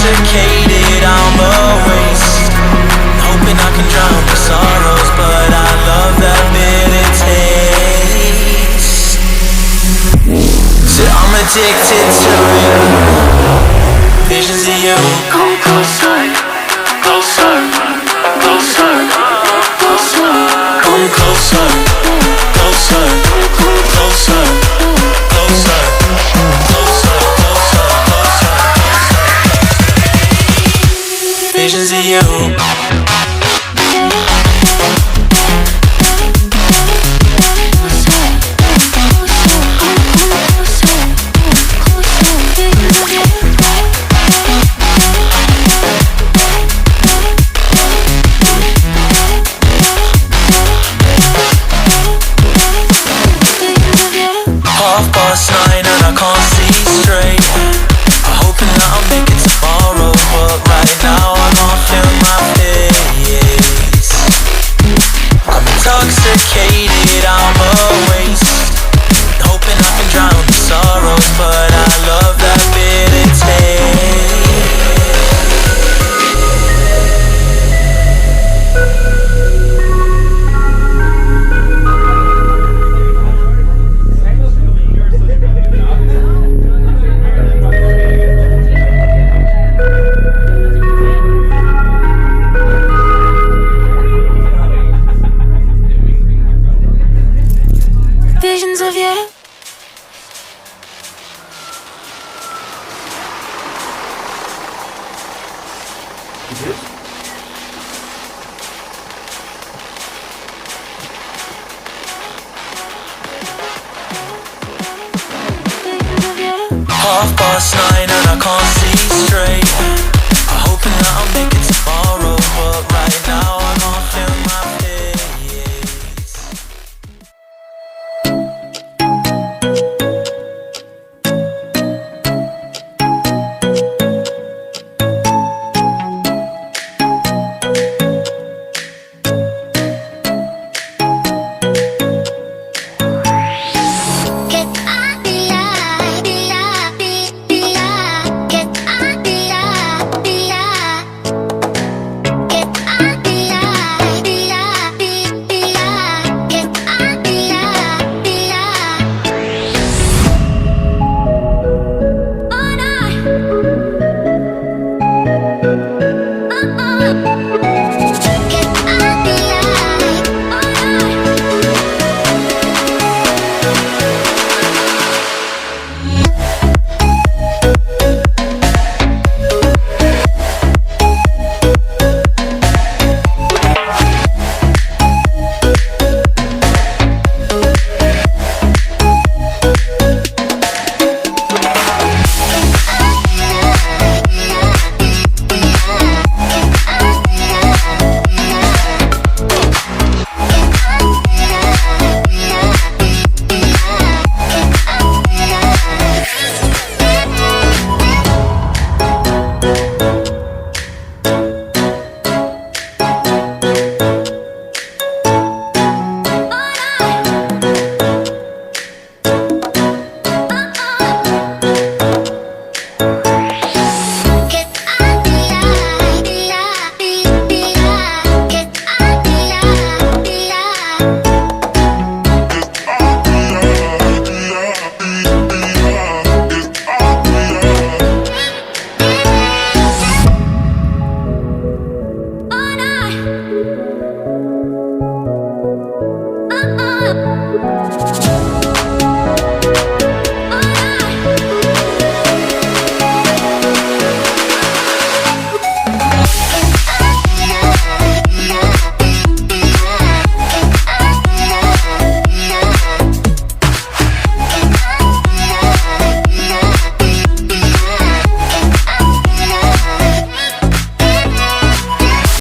intoxicated, I'm a waste. Hoping I can drown my sorrows, but I love that bitter taste. So I'm addicted to you. Visions of you. Come closer, closer, closer, closer. Come closer, closer, closer, closer, closer, closer, closer. Visions of you. Half-past 9 and I can't see straight. I'm hoping that I'll make it tomorrow, but right now I can't feel my face. I'm intoxicated, I'm a waste. Hoping I can drown the sorrows, but I love that bitter taste. Visions of you. Half-past 9 and I can't